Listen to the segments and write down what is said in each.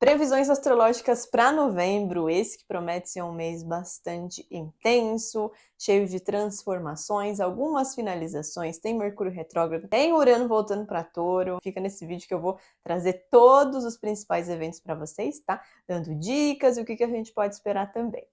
Previsões astrológicas para novembro, esse que promete ser um mês bastante intenso, cheio de transformações, algumas finalizações, tem Mercúrio retrógrado, tem Urano voltando para Touro. Fica nesse vídeo que eu vou trazer todos os principais eventos para vocês, tá? Dando dicas e o que a gente pode esperar também.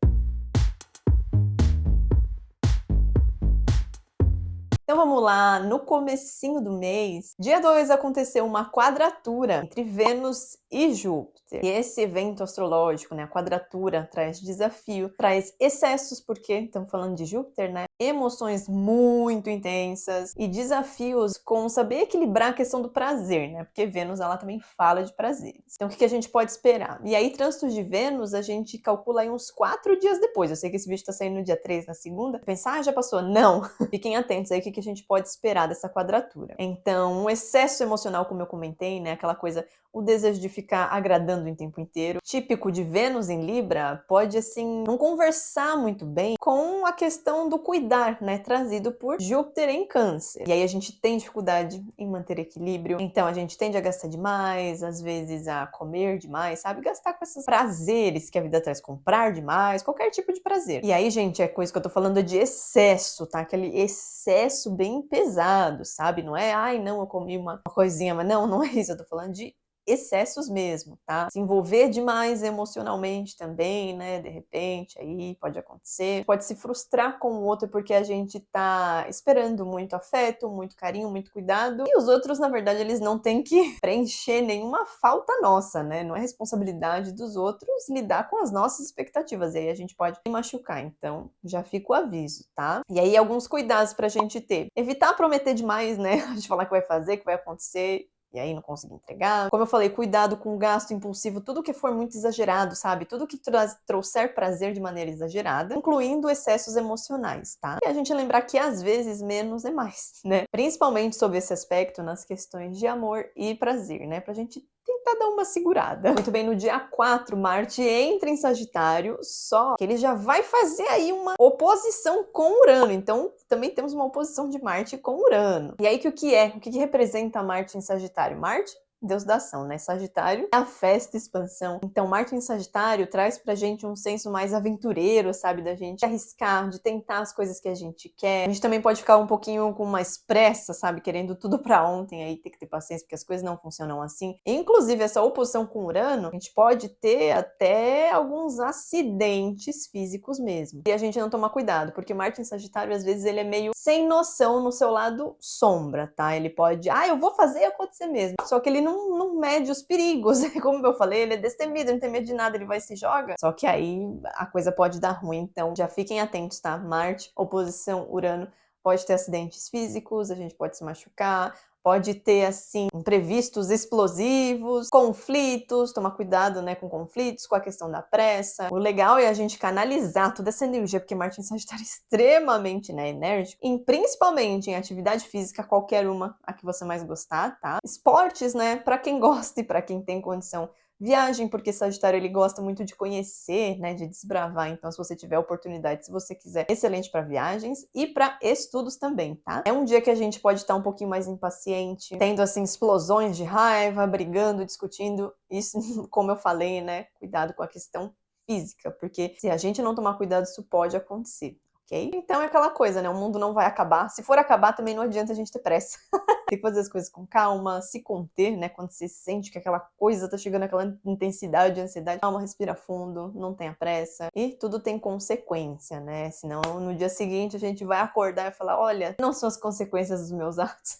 Então vamos lá, no comecinho do mês, dia 2 aconteceu uma quadratura entre Vênus e Júpiter. E esse evento astrológico, né, a quadratura, traz desafio, traz excessos, porque estamos falando de Júpiter, né? Emoções muito intensas e desafios com saber equilibrar a questão do prazer, né? Porque Vênus, ela também fala de prazeres. Então o que a gente pode esperar? E aí, trânsitos de Vênus, a gente calcula aí uns 4 dias depois. Eu sei que esse vídeo tá saindo no dia 3, na segunda. Pensar, já passou? Não! Fiquem atentos aí o que a gente pode esperar dessa quadratura. Então, um excesso emocional, como eu comentei, né? Aquela coisa, o desejo de ficar agradando em tempo inteiro. Típico de Vênus em Libra, pode, assim, não conversar muito bem com a questão do cuidar, né? Trazido por Júpiter em Câncer. E aí a gente tem dificuldade em manter equilíbrio. Então, a gente tende a gastar demais, às vezes a comer demais, sabe? Gastar com esses prazeres que a vida traz. Comprar demais, qualquer tipo de prazer. E aí, gente, é coisa que eu tô falando de excesso, tá? Aquele excesso bem pesado, sabe? Não é, ai, não, eu comi uma coisinha, mas não é isso. Eu tô falando de excessos mesmo, tá? Se envolver demais emocionalmente também, né? De repente, aí pode acontecer. Pode se frustrar com o outro porque a gente tá esperando muito afeto, muito carinho, muito cuidado. E os outros, na verdade, eles não têm que preencher nenhuma falta nossa, né? Não é responsabilidade dos outros lidar com as nossas expectativas. E aí a gente pode machucar. Então, já fica o aviso, tá? E aí, alguns cuidados pra gente ter. Evitar prometer demais, né? A gente falar que vai fazer, que vai acontecer, e aí não conseguir entregar. Como eu falei, cuidado com o gasto impulsivo, tudo que for muito exagerado, sabe? Tudo que trouxer prazer de maneira exagerada, incluindo excessos emocionais, tá? E a gente lembrar que às vezes menos é mais, né? Principalmente sobre esse aspecto nas questões de amor e prazer, né? Pra gente tentar dar uma segurada. Muito bem, no dia 4, Marte entra em Sagitário, só que ele já vai fazer aí uma oposição com Urano. Então, também temos uma oposição de Marte com Urano. E aí, o que representa Marte em Sagitário? Marte, Deus da ação, né? Sagitário é a festa e expansão. Então, Marte em Sagitário traz pra gente um senso mais aventureiro, sabe? Da gente arriscar, de tentar as coisas que a gente quer. A gente também pode ficar um pouquinho com mais pressa, sabe? Querendo tudo pra ontem, aí tem que ter paciência, porque as coisas não funcionam assim. Inclusive, essa oposição com Urano, a gente pode ter até alguns acidentes físicos mesmo. E a gente não tomar cuidado, porque Marte em Sagitário, às vezes, ele é meio sem noção no seu lado sombra, tá? Ele pode, eu vou fazer acontecer mesmo. Só que ele não mede os perigos. Como eu falei, ele é destemido, não tem medo de nada, ele vai e se joga. Só que aí a coisa pode dar ruim, então já fiquem atentos, tá? Marte, oposição Urano, pode ter acidentes físicos, a gente pode se machucar, pode ter, assim, imprevistos explosivos, conflitos, tomar cuidado, né, com conflitos, com a questão da pressa. O legal é a gente canalizar toda essa energia, porque Marte em Sagitário é extremamente, né, enérgico, principalmente em atividade física, qualquer uma, a que você mais gostar, tá? Esportes, né, pra quem gosta e pra quem tem condição. Viagem, porque Sagitário ele gosta muito de conhecer, né, de desbravar. Então, se você tiver oportunidade, se você quiser, excelente para viagens e para estudos também, tá? É um dia que a gente pode estar um pouquinho mais impaciente, tendo assim explosões de raiva, brigando, discutindo. Isso, como eu falei, né, cuidado com a questão física, porque se a gente não tomar cuidado, isso pode acontecer. Okay? Então é aquela coisa, né? O mundo não vai acabar. Se for acabar, também não adianta a gente ter pressa. Tem que fazer as coisas com calma, se conter, né? Quando você sente que aquela coisa tá chegando naquela intensidade, ansiedade, calma, respira fundo, não tenha pressa. E tudo tem consequência, né? Senão no dia seguinte a gente vai acordar e falar, olha, não são as consequências dos meus atos.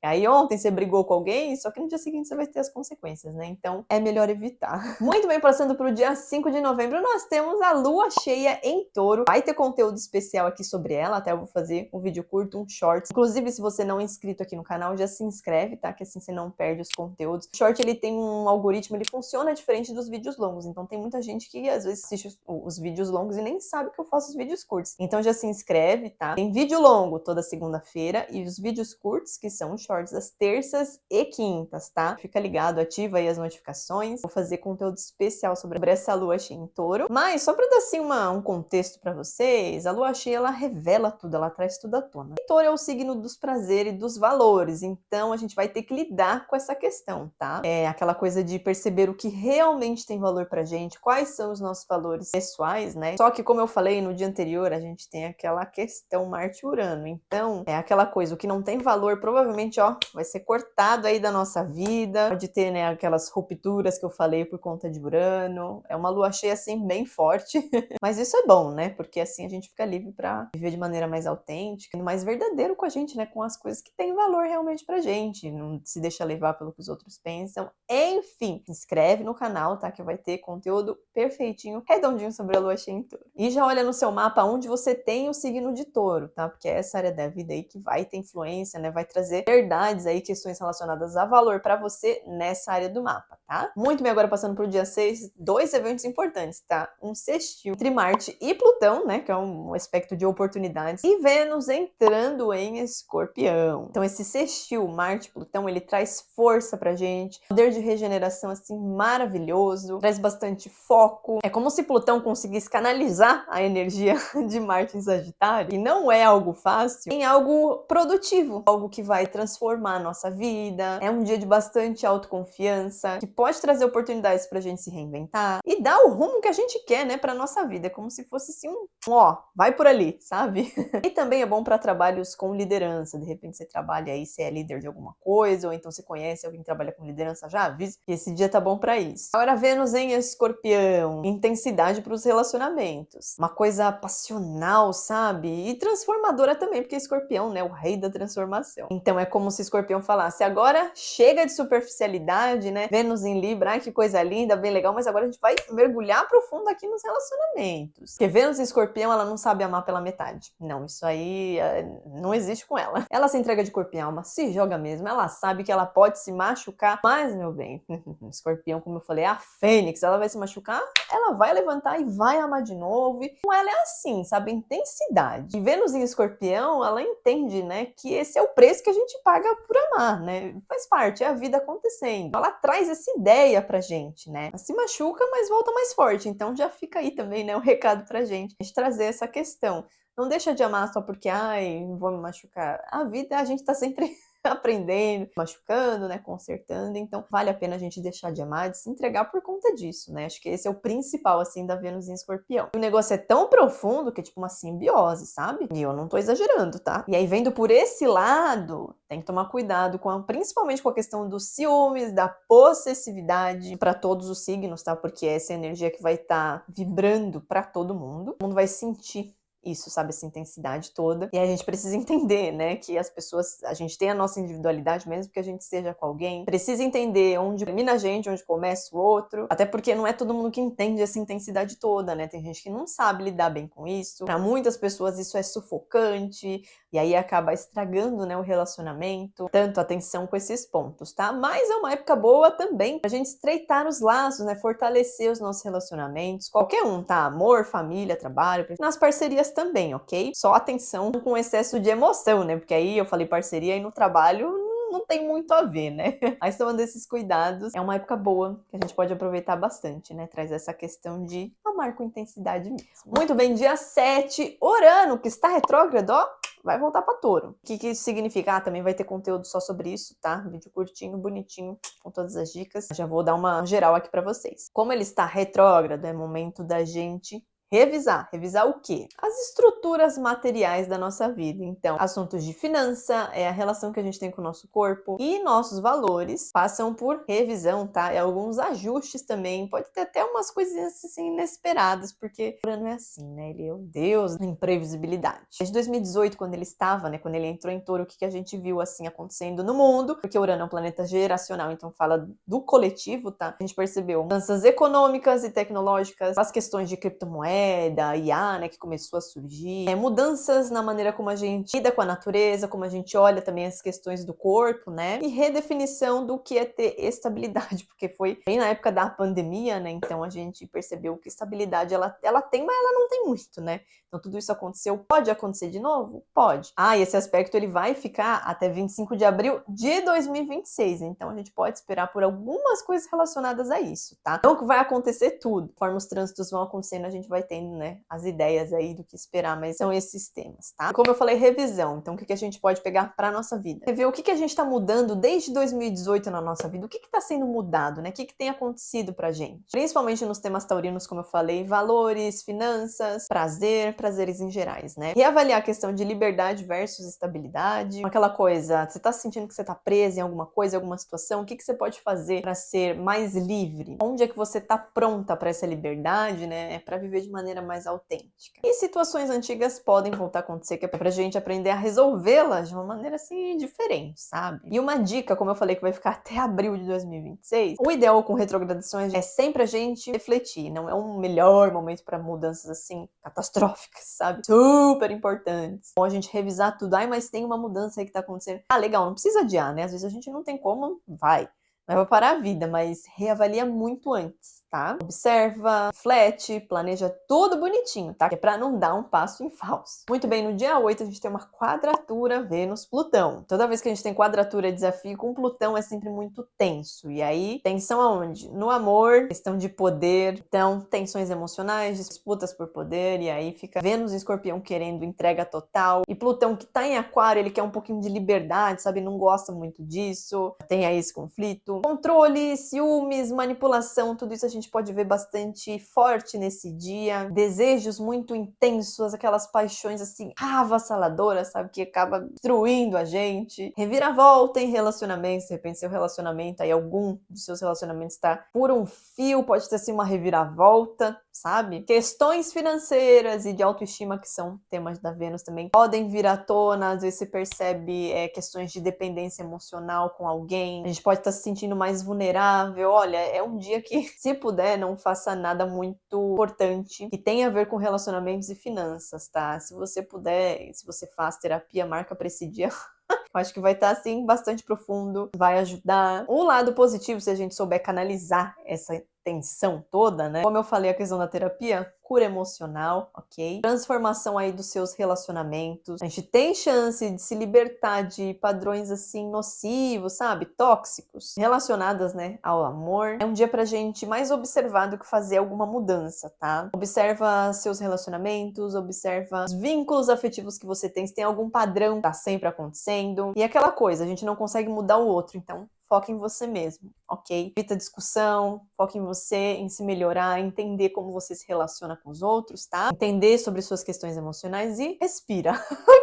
Aí ontem você brigou com alguém, só que no dia seguinte você vai ter as consequências, né? Então é melhor evitar. Muito bem, passando para o dia 5 de novembro, nós temos a lua cheia em Touro. Vai ter conteúdo especial aqui sobre ela, até eu vou fazer um vídeo curto, um short. Inclusive, se você não é inscrito aqui no canal, já se inscreve, tá? Que assim você não perde os conteúdos. O short, ele tem um algoritmo, ele funciona diferente dos vídeos longos. Então tem muita gente que às vezes assiste os vídeos longos e nem sabe que eu faço os vídeos curtos. Então já se inscreve, tá? Tem vídeo longo toda segunda-feira e os vídeos curtos, que são os shorts, aleatórios às terças e quintas, tá? Fica ligado, ativa aí as notificações. Vou fazer conteúdo especial sobre essa lua cheia em touro. Mas só para dar assim um contexto para vocês, a lua cheia ela revela tudo, ela traz tudo à tona. E touro é o signo dos prazeres e dos valores, então a gente vai ter que lidar com essa questão, tá? É aquela coisa de perceber o que realmente tem valor pra gente, quais são os nossos valores pessoais, né? Só que como eu falei no dia anterior, a gente tem aquela questão Marte-Urano, então é aquela coisa, o que não tem valor provavelmente, ó, vai ser cortado aí da nossa vida, pode ter, né, aquelas rupturas que eu falei por conta de Urano, é uma lua cheia assim bem forte, mas isso é bom, né? Porque assim a gente fica livre pra viver de maneira mais autêntica, mais verdadeiro com a gente, né? Com as coisas que têm valor realmente pra gente, não se deixa levar pelo que os outros pensam. Enfim, se inscreve no canal, tá? Que vai ter conteúdo perfeitinho, redondinho sobre a lua cheia em touro. E já olha no seu mapa onde você tem o signo de touro, tá? Porque é essa área da vida aí que vai ter influência, né? Vai trazer verdades aí, questões relacionadas a valor pra você nessa área do mapa, tá? Muito bem, agora passando pro dia 6, dois eventos importantes, tá? Um sextil entre Marte e Plutão, né? Que é um aspecto de oportunidades. E Vênus entrando em Escorpião. Então esse sextil Marte-Plutão, ele traz força pra gente, poder de regeneração assim maravilhoso, traz bastante foco. É como se Plutão conseguisse canalizar a energia de Marte em Sagitário, e não é algo fácil, em algo produtivo, algo que vai transformar a nossa vida. É um dia de bastante autoconfiança, que pode trazer oportunidades pra gente se reinventar e dar o rumo que a gente quer, né, pra nossa vida. É como se fosse assim ó, vai por ali, sabe? E também é bom para trabalhos com liderança. De repente você trabalha aí, você é líder de alguma coisa, ou então você conhece alguém que trabalha com liderança, já avisa que esse dia tá bom para isso. Agora, Vênus em Escorpião, intensidade para os relacionamentos. Uma coisa passional, sabe? E transformadora também, porque Escorpião, né, o rei da transformação. Então é como se Escorpião falasse, agora chega de superficialidade, né? Vênus em Libra, ai que coisa linda, bem legal, mas agora a gente vai mergulhar profundo aqui nos relacionamentos. Porque Vênus em Escorpião, ela não sabe amar pela metade. Não, isso aí não existe com ela. Ela se entrega de corpo e alma, se joga mesmo. Ela sabe que ela pode se machucar, mas, meu bem, Escorpião, como eu falei, é a fênix. Ela vai se machucar, ela vai levantar e vai amar de novo. E com ela é assim, sabe? Intensidade. E Vênus em Escorpião, ela entende, né, que esse é o preço que a gente paga por amar, né? Faz parte, é a vida acontecendo. Ela traz essa ideia pra gente, né? Ela se machuca, mas volta mais forte. Então já fica aí também, né, o recado pra gente. A gente trazer essa questão. Não deixa de amar só porque, ai, vou me machucar. A vida, a gente tá sempre aprendendo, machucando, né, consertando, então vale a pena a gente deixar de amar, de se entregar por conta disso, né? Acho que esse é o principal, assim, da Vênus em Escorpião. O negócio é tão profundo que é tipo uma simbiose, sabe? E eu não tô exagerando, tá? E aí, vendo por esse lado, tem que tomar cuidado principalmente com a questão dos ciúmes, da possessividade para todos os signos, tá? Porque essa é a energia que vai estar vibrando para todo mundo vai sentir isso, sabe, essa intensidade toda. E a gente precisa entender, né, que as pessoas, a gente tem a nossa individualidade, mesmo que a gente seja com alguém, precisa entender onde termina a gente, onde começa o outro, até porque não é todo mundo que entende essa intensidade toda, né, tem gente que não sabe lidar bem com isso, para muitas pessoas isso é sufocante, e aí acaba estragando, né, o relacionamento, tanto atenção com esses pontos, tá? Mas é uma época boa também pra gente estreitar os laços, né, fortalecer os nossos relacionamentos, qualquer um, tá? Amor, família, trabalho, nas parcerias também, ok? Só atenção com excesso de emoção, né? Porque aí eu falei parceria e no trabalho não tem muito a ver, né? Mas tomando esses cuidados, é uma época boa que a gente pode aproveitar bastante, né? Traz essa questão de amar com intensidade mesmo. Muito bem, dia 7, Urano, que está retrógrado, ó, vai voltar para Touro. O que isso significa? Também vai ter conteúdo só sobre isso, tá? Vídeo curtinho, bonitinho, com todas as dicas. Já vou dar uma geral aqui para vocês. Como ele está retrógrado, é momento da gente revisar. Revisar o quê? As estruturas materiais da nossa vida. Então, assuntos de finança, a relação que a gente tem com o nosso corpo e nossos valores passam por revisão, tá? E alguns ajustes também. Pode ter até umas coisinhas assim inesperadas, porque o Urano é assim, né? Ele é o deus da imprevisibilidade. Desde 2018, quando ele estava, né? Quando ele entrou em Touro, o que a gente viu assim acontecendo no mundo? Porque o Urano é um planeta geracional, então fala do coletivo, tá? A gente percebeu mudanças econômicas e tecnológicas, as questões de criptomoedas, da IA, né, que começou a surgir, mudanças na maneira como a gente lida com a natureza, como a gente olha também as questões do corpo, né, e redefinição do que é ter estabilidade, porque foi bem na época da pandemia, né, então a gente percebeu que estabilidade ela tem, mas ela não tem muito, né, então tudo isso aconteceu, pode acontecer de novo? Pode. E esse aspecto ele vai ficar até 25 de abril de 2026, então a gente pode esperar por algumas coisas relacionadas a isso, tá? Não que vai acontecer tudo, conforme os trânsitos vão acontecendo, a gente vai tendo, né, as ideias aí do que esperar, mas são esses temas, tá? Como eu falei, revisão, então o que a gente pode pegar pra nossa vida? Rever o que a gente tá mudando desde 2018 na nossa vida, o que tá sendo mudado, né? O que tem acontecido pra gente? Principalmente nos temas taurinos, como eu falei, valores, finanças, prazeres em gerais, né? Reavaliar a questão de liberdade versus estabilidade, aquela coisa, você tá sentindo que você tá presa em alguma coisa, em alguma situação, o que você pode fazer para ser mais livre? Onde é que você tá pronta para essa liberdade, né? Para viver de maneira mais autêntica. E situações antigas podem voltar a acontecer, que é pra gente aprender a resolvê-las de uma maneira assim diferente, sabe? E uma dica, como eu falei, que vai ficar até abril de 2026, o ideal com retrogradações é sempre a gente refletir, não é um melhor momento para mudanças assim catastróficas, sabe? Super importantes. Bom a gente revisar tudo, mas tem uma mudança aí que tá acontecendo. Legal, não precisa adiar, né? Às vezes a gente não tem como, vai vai parar a vida, mas reavalia muito antes, tá? Observa, reflete, planeja tudo bonitinho, tá? Que é pra não dar um passo em falso. Muito bem, no dia 8 a gente tem uma quadratura Vênus-Plutão. Toda vez que a gente tem quadratura e desafio com Plutão é sempre muito tenso. E aí, tensão aonde? No amor, questão de poder, então tensões emocionais, disputas por poder, e aí fica Vênus e Escorpião querendo entrega total, e Plutão que tá em Aquário, ele quer um pouquinho de liberdade, sabe? Não gosta muito disso, tem aí esse conflito. Controle, ciúmes, manipulação, tudo isso a gente pode ver bastante forte nesse dia. Desejos muito intensos, aquelas paixões assim, avassaladoras, sabe? Que acaba destruindo a gente. Reviravolta em relacionamentos, de repente seu relacionamento aí, algum dos seus relacionamentos tá por um fio, pode ter assim uma reviravolta, sabe? Questões financeiras e de autoestima, que são temas da Vênus também, podem vir à tona, às vezes você percebe questões de dependência emocional com alguém, a gente pode estar se sentindo mais vulnerável. Olha, é um dia que, se puder, não faça nada muito importante que tenha a ver com relacionamentos e finanças, tá? Se você puder, se você faz terapia, marca pra esse dia. Eu acho que vai estar, assim, bastante profundo, vai ajudar. O lado positivo, se a gente souber canalizar essa tensão toda, né? Como eu falei, a questão da terapia, cura emocional, ok? Transformação aí dos seus relacionamentos. A gente tem chance de se libertar de padrões, assim, nocivos, sabe? Tóxicos, relacionadas, né, ao amor. É um dia pra gente mais observar do que fazer alguma mudança, tá? Observa seus relacionamentos, observa os vínculos afetivos que você tem, se tem algum padrão que tá sempre acontecendo. E aquela coisa, a gente não consegue mudar o outro, então foca em você mesmo, ok? Evita discussão, foca em você, em se melhorar, entender como você se relaciona com os outros, tá? Entender sobre suas questões emocionais e respira,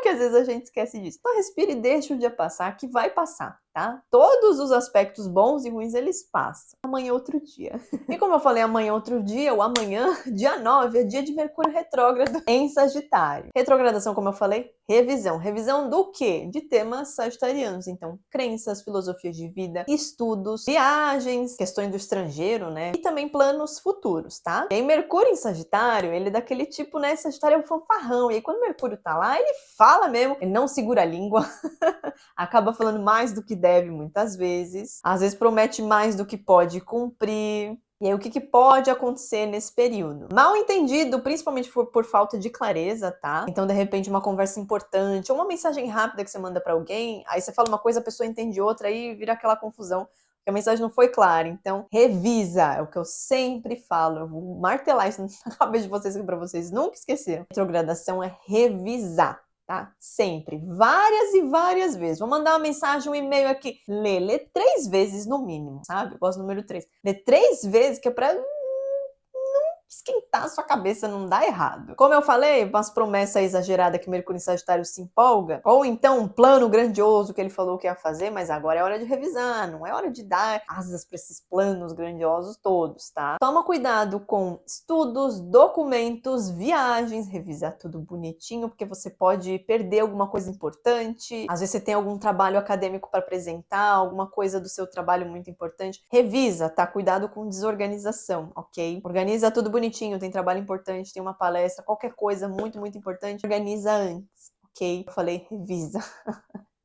que às vezes a gente esquece disso. Então respira e deixa o dia passar, que vai passar, tá? Todos os aspectos bons e ruins, eles passam. Amanhã é outro dia. E como eu falei, amanhã é outro dia, o amanhã, dia 9, é dia de Mercúrio retrógrado em Sagitário. Retrogradação, como eu falei, revisão. Revisão do quê? De temas sagitarianos. Então, crenças, filosofias de vida, estudos, viagens, questões do estrangeiro, né? E também planos futuros, tá? E aí, Mercúrio em Sagitário, ele é daquele tipo, né? Sagitário é um fanfarrão. E aí, quando Mercúrio tá lá, ele fala mesmo, ele não segura a língua, acaba falando mais do que deve muitas vezes, às vezes promete mais do que pode cumprir. E aí, o que pode acontecer nesse período? Mal entendido, principalmente por falta de clareza, tá? Então, de repente, uma conversa importante, ou uma mensagem rápida que você manda pra alguém, aí você fala uma coisa, a pessoa entende outra, aí vira aquela confusão, porque a mensagem não foi clara. Então, revisa, é o que eu sempre falo, eu vou martelar isso na cabeça de vocês, pra vocês nunca esquecerem. Retrogradação é revisar. Tá? Sempre. Várias e várias vezes. Vou mandar uma mensagem, um e-mail aqui. Lê 3 vezes no mínimo, sabe? Eu gosto do número 3. Lê 3 vezes, que é pra esquentar a sua cabeça, não dá errado. Como eu falei, umas promessas exageradas que Mercúrio em Sagitário se empolga, ou então um plano grandioso que ele falou que ia fazer, mas agora é hora de revisar, não é hora de dar asas para esses planos grandiosos todos, tá? Toma cuidado com estudos, documentos, viagens, revisar tudo bonitinho, porque você pode perder alguma coisa importante, às vezes você tem algum trabalho acadêmico para apresentar, alguma coisa do seu trabalho muito importante, revisa, tá? Cuidado com desorganização, ok? Organiza tudo bonitinho, bonitinho, tem trabalho importante, tem uma palestra, qualquer coisa muito, muito importante, organiza antes, ok? Eu falei, revisa.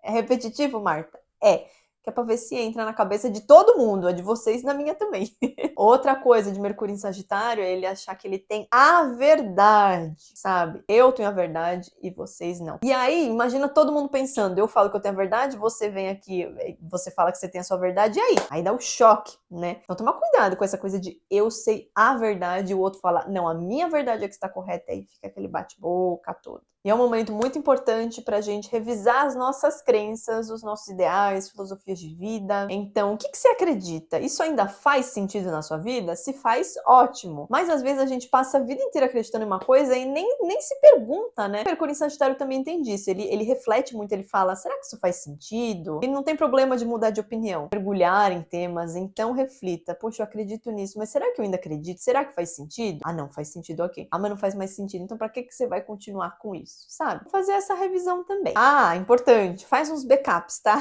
É repetitivo, Marta? É. Que é pra ver se entra na cabeça de todo mundo, a de vocês e na minha também. Outra coisa de Mercúrio em Sagitário é ele achar que ele tem a verdade, sabe? Eu tenho a verdade e vocês não. E aí, imagina todo mundo pensando, eu falo que eu tenho a verdade, você vem aqui, você fala que você tem a sua verdade, e aí? Aí dá o choque, né? Então toma cuidado com essa coisa de eu sei a verdade e o outro fala, não, a minha verdade é que está correta, aí fica aquele bate-boca todo. E é um momento muito importante para a gente revisar as nossas crenças, os nossos ideais, filosofias de vida. Então, o que você acredita? Isso ainda faz sentido na sua vida? Se faz, ótimo. Mas às vezes a gente passa a vida inteira acreditando em uma coisa e nem se pergunta, né? O Mercúrio em Sagitário também tem disso. Ele reflete muito, ele fala, será que isso faz sentido? Ele não tem problema de mudar de opinião, mergulhar em temas, então reflita. Poxa, eu acredito nisso, mas será que eu ainda acredito? Será que faz sentido? Ah, não, faz sentido, ok. Ah, mas não faz mais sentido. Então, para que você vai continuar com isso? Sabe? Fazer essa revisão também. Ah, importante, faz uns backups, tá?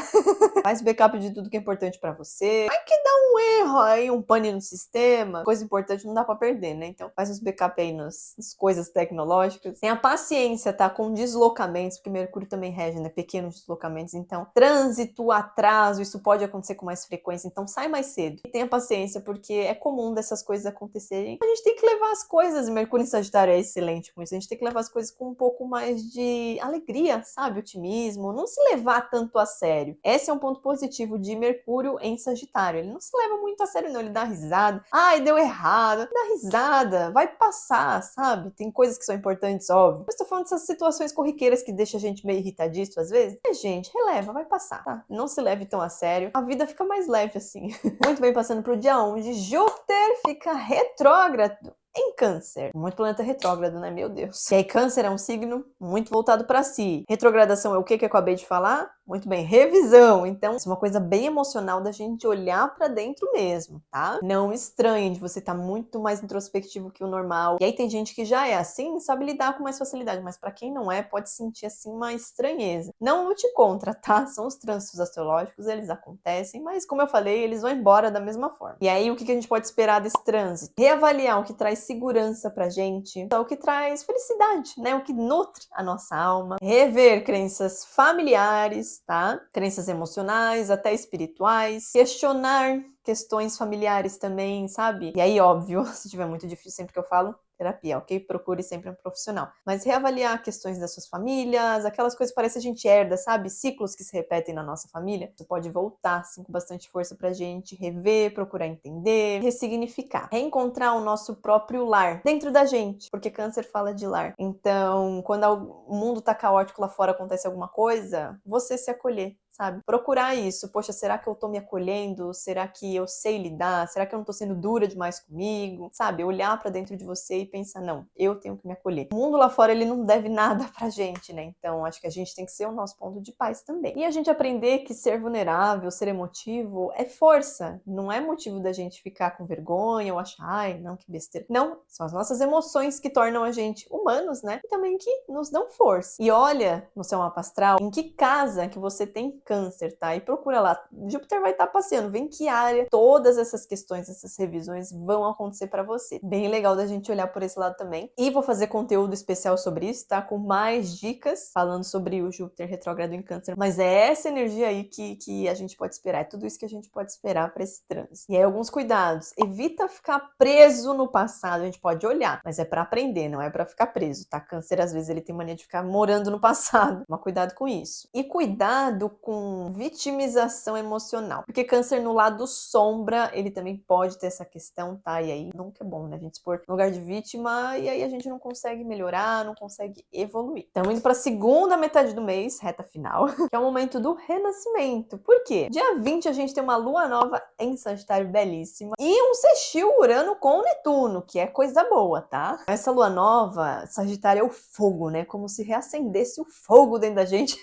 Faz backup de tudo que é importante pra você. Vai que dá um erro aí, um pane no sistema. Coisa importante não dá pra perder, né? Então faz uns backup aí nas coisas tecnológicas. Tenha paciência, tá? Com deslocamentos, porque Mercúrio também rege, né? Pequenos deslocamentos. Então, trânsito, atraso, isso pode acontecer com mais frequência. Então sai mais cedo. E tenha paciência, porque é comum dessas coisas acontecerem. A gente tem que levar as coisas, Mercúrio em Sagitário é excelente com isso. A gente tem que levar as coisas com um pouco mais de alegria, sabe? Otimismo. Não se levar tanto a sério. Esse é um ponto positivo de Mercúrio em Sagitário. Ele não se leva muito a sério, não. Ele dá risada. Ai, deu errado. Dá risada. Vai passar, sabe? Tem coisas que são importantes, óbvio. Eu estou falando dessas situações corriqueiras que deixam a gente meio irritadiço às vezes. É, gente, releva, vai passar, tá? Não se leve tão a sério. A vida fica mais leve assim. Muito bem, passando pro dia 11. Júpiter fica retrógrado em Câncer. Muito planeta retrógrado, né? Meu Deus. E aí, Câncer é um signo muito voltado para si. Retrogradação é o que eu acabei de falar? Muito bem, revisão. Então, isso é uma coisa bem emocional da gente olhar para dentro mesmo, tá? Não estranhe de você estar muito mais introspectivo que o normal. E aí tem gente que já é assim, sabe lidar com mais facilidade, mas para quem não é, pode sentir assim uma estranheza. Não lute contra, tá? São os trânsitos astrológicos, eles acontecem, mas como eu falei, eles vão embora da mesma forma. E aí, o que a gente pode esperar desse trânsito? Reavaliar o que traz segurança pra gente, o que traz felicidade, né? O que nutre a nossa alma. Rever crenças familiares, tá? Crenças emocionais, até espirituais. Questionar questões familiares também, sabe? E aí, óbvio, se tiver muito difícil, sempre que eu falo, terapia, ok? Procure sempre um profissional. Mas reavaliar questões das suas famílias, aquelas coisas que parece que a gente herda, sabe? Ciclos que se repetem na nossa família. Você pode voltar, assim, com bastante força pra gente rever, procurar entender, ressignificar. Reencontrar o nosso próprio lar dentro da gente, porque Câncer fala de lar. Então, quando o mundo tá caótico lá fora, acontece alguma coisa, você se acolher, sabe? Procurar isso. Poxa, será que eu tô me acolhendo? Será que eu sei lidar? Será que eu não tô sendo dura demais comigo? Sabe? Olhar pra dentro de você e pensar, não, eu tenho que me acolher. O mundo lá fora, ele não deve nada pra gente, né? Então, acho que a gente tem que ser o nosso ponto de paz também. E a gente aprender que ser vulnerável, ser emotivo, é força. Não é motivo da gente ficar com vergonha ou achar, ai, não, que besteira. Não, são as nossas emoções que tornam a gente humanos, né? E também que nos dão força. E olha no seu mapa astral em que casa que você tem Câncer, tá? E procura lá. Júpiter vai estar passeando. Vem que área todas essas questões, essas revisões vão acontecer pra você. Bem legal da gente olhar por esse lado também. E vou fazer conteúdo especial sobre isso, tá? Com mais dicas falando sobre o Júpiter retrógrado em Câncer. Mas é essa energia aí que a gente pode esperar. É tudo isso que a gente pode esperar para esse trânsito. E aí, alguns cuidados. Evita ficar preso no passado. A gente pode olhar, mas é para aprender, não é para ficar preso, tá? Câncer, às vezes, ele tem mania de ficar morando no passado. Mas cuidado com isso. E cuidado com vitimização emocional. Porque Câncer no lado sombra, ele também pode ter essa questão, tá? E aí, nunca é bom, né? A gente se pôr no lugar de vítima e aí a gente não consegue melhorar, não consegue evoluir. Então, indo para a segunda metade do mês, reta final, que é o momento do renascimento. Por quê? Dia 20 a gente tem uma lua nova em Sagitário belíssima e um sextil Urano com Netuno, que é coisa boa, tá? Essa lua nova, Sagitário é o fogo, né? Como se reacendesse o fogo dentro da gente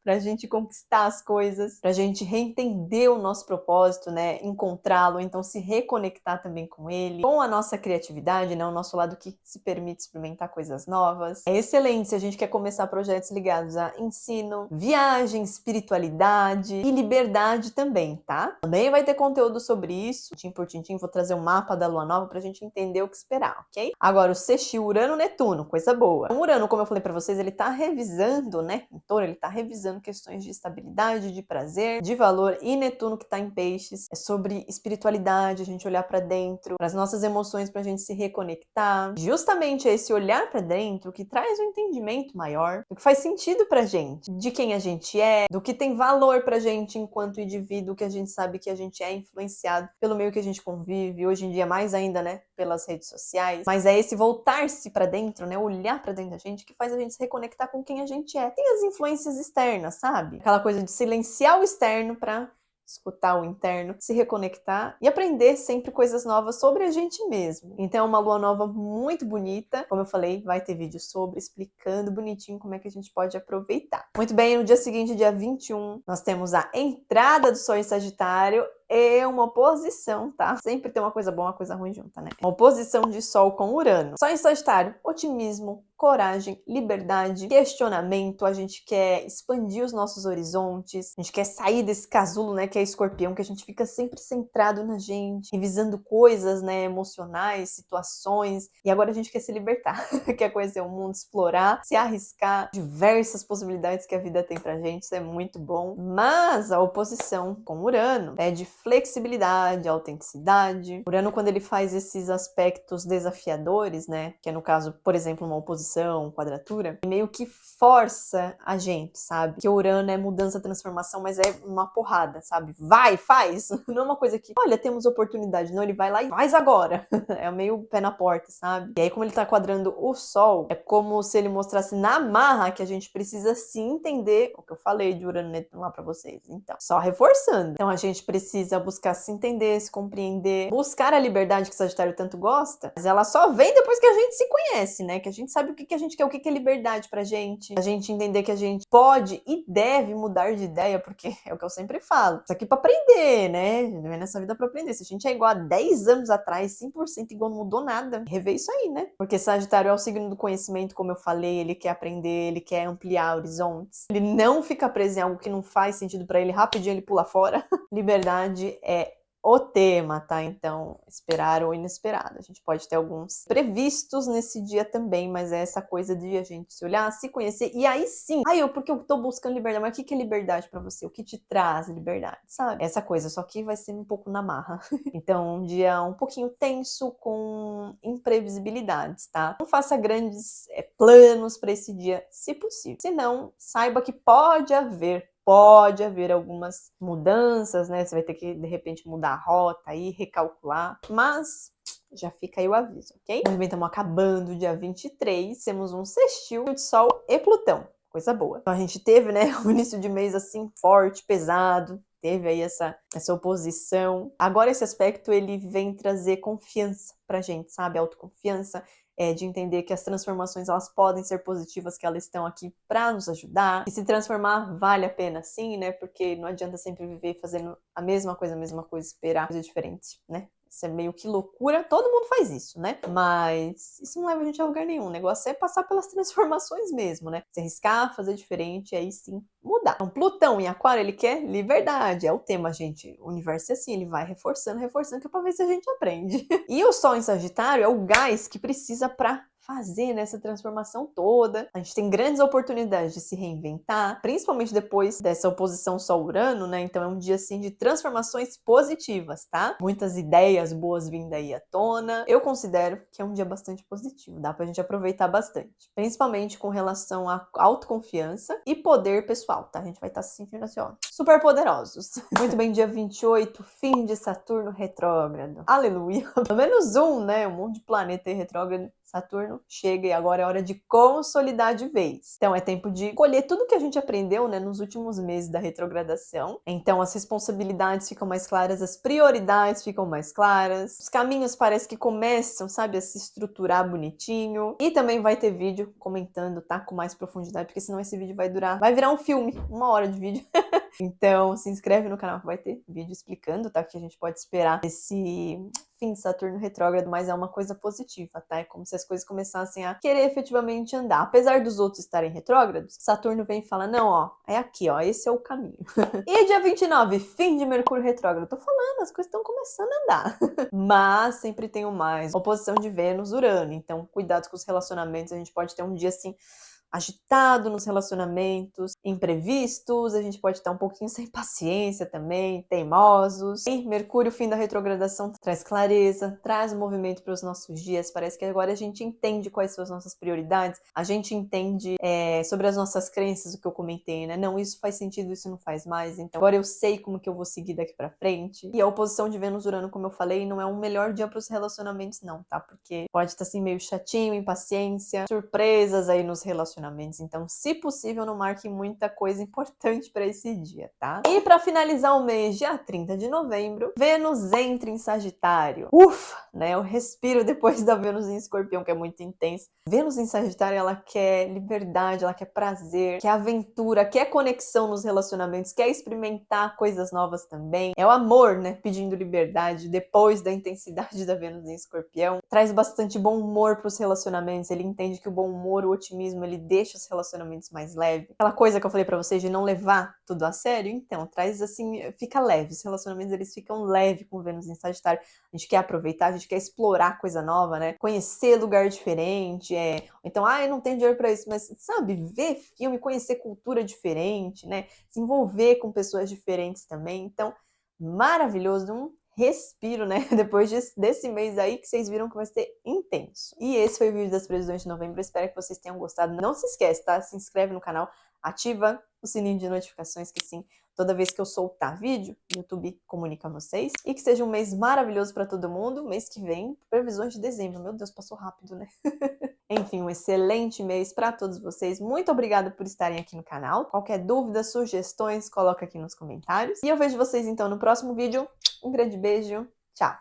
pra gente conquistar as coisas, pra gente reentender o nosso propósito, né? Encontrá-lo, então se reconectar também com ele, com a nossa criatividade, né? O nosso lado que se permite experimentar coisas novas. É excelente se a gente quer começar projetos ligados a ensino, viagem, espiritualidade e liberdade também, tá? Também vai ter conteúdo sobre isso, tintim por tintim, vou trazer um mapa da lua nova pra gente entender o que esperar, ok? Agora, o sextil Urano-Netuno, coisa boa. O Urano, como eu falei pra vocês, ele tá revisando, né? Em Touro, ele tá revisando questões de estabilidade, de prazer, de valor, e Netuno, que tá em Peixes, é sobre espiritualidade, a gente olhar pra dentro, pras nossas emoções, pra gente se reconectar. Justamente é esse olhar pra dentro que traz um entendimento maior do que faz sentido pra gente, de quem a gente é, do que tem valor pra gente enquanto indivíduo, que a gente sabe que a gente é influenciado pelo meio que a gente convive, hoje em dia mais ainda, né, pelas redes sociais. Mas é esse voltar-se pra dentro, né, olhar pra dentro da gente, que faz a gente se reconectar com quem a gente é. Tem as influências externas, sabe? Aquela coisa de silenciar o externo pra escutar o interno, se reconectar e aprender sempre coisas novas sobre a gente mesmo. Então é uma lua nova muito bonita, como eu falei, vai ter vídeo sobre, explicando bonitinho como é que a gente pode aproveitar. Muito bem, no dia seguinte, dia 21, nós temos a entrada do Sol em Sagitário, é uma oposição, tá? Sempre tem uma coisa boa, uma coisa ruim junta, né? Uma oposição de Sol com Urano. Sol em Sagitário, otimismo, coragem, liberdade, questionamento, a gente quer expandir os nossos horizontes, a gente quer sair desse casulo, né, que é Escorpião, que a gente fica sempre centrado na gente, revisando coisas, né, emocionais, situações, e agora a gente quer se libertar, quer conhecer o mundo, explorar, se arriscar, diversas possibilidades que a vida tem pra gente, isso é muito bom, mas a oposição com Urano é de flexibilidade, autenticidade. Urano, quando ele faz esses aspectos desafiadores, né, que é no caso, por exemplo, uma oposição, quadratura, meio que força a gente, sabe? Que Urano é mudança, transformação, mas é uma porrada, sabe? Vai, faz! Não é uma coisa que, olha, temos oportunidade. Não, ele vai lá e faz agora. É meio pé na porta, sabe? E aí, como ele tá quadrando o Sol, é como se ele mostrasse na marra que a gente precisa se entender, o que eu falei de Urano Netuno lá pra vocês. Então, só reforçando. Então, a gente precisa buscar se entender, se compreender, buscar a liberdade que o Sagitário tanto gosta, mas ela só vem depois que a gente se conhece, né? Que a gente sabe o que a gente quer, o que é liberdade pra gente. A gente entender que a gente pode e deve mudar de ideia, porque é o que eu sempre falo. Isso aqui pra aprender, né? Nessa vida pra aprender. Se a gente é igual a 10 anos atrás, 100% igual, não mudou nada. Rever isso aí, né? Porque Sagitário é o signo do conhecimento, como eu falei, ele quer aprender, ele quer ampliar horizontes. Ele não fica preso em algo que não faz sentido pra ele, rapidinho ele pula fora. Liberdade é o tema, tá? Então, esperar o inesperado. A gente pode ter alguns previstos nesse dia também, mas é essa coisa de a gente se olhar, se conhecer, e aí sim, porque eu tô buscando liberdade, mas o que é liberdade pra você? O que te traz liberdade, sabe? Essa coisa, só que vai ser um pouco na marra. Então, um dia um pouquinho tenso, com imprevisibilidades, tá? Não faça grandes planos pra esse dia, se possível. Se não, saiba que pode haver algumas mudanças, né? Você vai ter que, de repente, mudar a rota aí, recalcular. Mas já fica aí o aviso, ok? Muito bem, estamos acabando o dia 23. Temos um sextil de Sol e Plutão. Coisa boa. Então a gente teve, né, o início de mês assim, forte, pesado. Teve aí essa oposição. Agora esse aspecto, ele vem trazer confiança pra gente, sabe? Autoconfiança. De entender que as transformações, elas podem ser positivas, que elas estão aqui para nos ajudar. E se transformar vale a pena sim, né? Porque não adianta sempre viver fazendo a mesma coisa, esperar coisa diferente, né? Isso é meio que loucura, todo mundo faz isso, né? Mas isso não leva a gente a lugar nenhum. O negócio é passar pelas transformações mesmo, né? Se arriscar, fazer diferente, aí sim mudar. Então, Plutão em Aquário, ele quer liberdade, é o tema, gente. O universo é assim, ele vai reforçando, que é pra ver se a gente aprende. E o Sol em Sagitário é o gás que precisa pra fazer nessa transformação toda. A gente tem grandes oportunidades de se reinventar, principalmente depois dessa oposição Sol-Urano, né? Então é um dia, assim, de transformações positivas, tá? Muitas ideias boas vindo aí à tona. Eu considero que é um dia bastante positivo, dá pra gente aproveitar bastante. Principalmente com relação à autoconfiança e poder pessoal, tá? A gente vai estar se sentindo assim, ó, super poderosos. Muito bem, dia 28, fim de Saturno retrógrado. Aleluia! Pelo menos um, né? Um monte de planeta aí retrógrado. Saturno chega e agora é hora de consolidar de vez. Então é tempo de colher tudo que a gente aprendeu, né, nos últimos meses da retrogradação. Então as responsabilidades ficam mais claras, as prioridades ficam mais claras, os caminhos parece que começam, sabe, a se estruturar bonitinho. E também vai ter vídeo comentando, tá, com mais profundidade, porque senão esse vídeo vai virar um filme, 1 hora de vídeo. Então se inscreve no canal que vai ter vídeo explicando, tá, o que a gente pode esperar desse fim de Saturno retrógrado, mas é uma coisa positiva, tá? É como se as coisas começassem a querer efetivamente andar. Apesar dos outros estarem retrógrados, Saturno vem e fala, não, ó, é aqui, ó, esse é o caminho. E dia 29, fim de Mercúrio retrógrado. Tô falando, as coisas estão começando a andar. Mas sempre tem o mais. Oposição de Vênus, Urano. Então, cuidado com os relacionamentos. A gente pode ter um dia assim agitado nos relacionamentos, imprevistos, a gente pode estar um pouquinho sem paciência também, teimosos. E Mercúrio, fim da retrogradação, traz clareza, traz movimento para os nossos dias. Parece que agora a gente entende quais são as nossas prioridades, a gente entende sobre as nossas crenças, o que eu comentei, né? Não, isso faz sentido, isso não faz mais. Então, agora eu sei como que eu vou seguir daqui para frente. E a oposição de Vênus-Urano, como eu falei, não é um melhor dia para os relacionamentos, não, tá? Porque pode estar assim meio chatinho, impaciência, surpresas aí nos relacionamentos. Então, se possível, não marque muita coisa importante para esse dia, tá? E para finalizar o mês, dia 30 de novembro, Vênus entra em Sagitário. Ufa, né? Eu respiro depois da Vênus em Escorpião, que é muito intensa. Vênus em Sagitário, ela quer liberdade, ela quer prazer, quer aventura, quer conexão nos relacionamentos, quer experimentar coisas novas também. É o amor, né? Pedindo liberdade depois da intensidade da Vênus em Escorpião. Traz bastante bom humor para os relacionamentos. Ele entende que o bom humor, o otimismo, ele deixa os relacionamentos mais leves. Aquela coisa que eu falei pra vocês de não levar tudo a sério, então, traz assim, fica leve. Os relacionamentos, eles ficam leve com Vênus em Sagitário. A gente quer aproveitar, a gente quer explorar coisa nova, né? Conhecer lugar diferente, então, eu não tenho dinheiro pra isso, mas, sabe, ver filme, conhecer cultura diferente, né? Se envolver com pessoas diferentes também. Então, maravilhoso, um respiro, né? Depois desse mês aí que vocês viram que vai ser intenso. E esse foi o vídeo das previsões de novembro. Espero que vocês tenham gostado. Não se esquece, tá? Se inscreve no canal, ativa o sininho de notificações, que sim, toda vez que eu soltar vídeo, o YouTube comunica a vocês. E que seja um mês maravilhoso para todo mundo. Mês que vem, previsões de dezembro. Meu Deus, passou rápido, né? Enfim, um excelente mês para todos vocês. Muito obrigada por estarem aqui no canal. Qualquer dúvida, sugestões, coloca aqui nos comentários. E eu vejo vocês então no próximo vídeo. Um grande beijo. Tchau!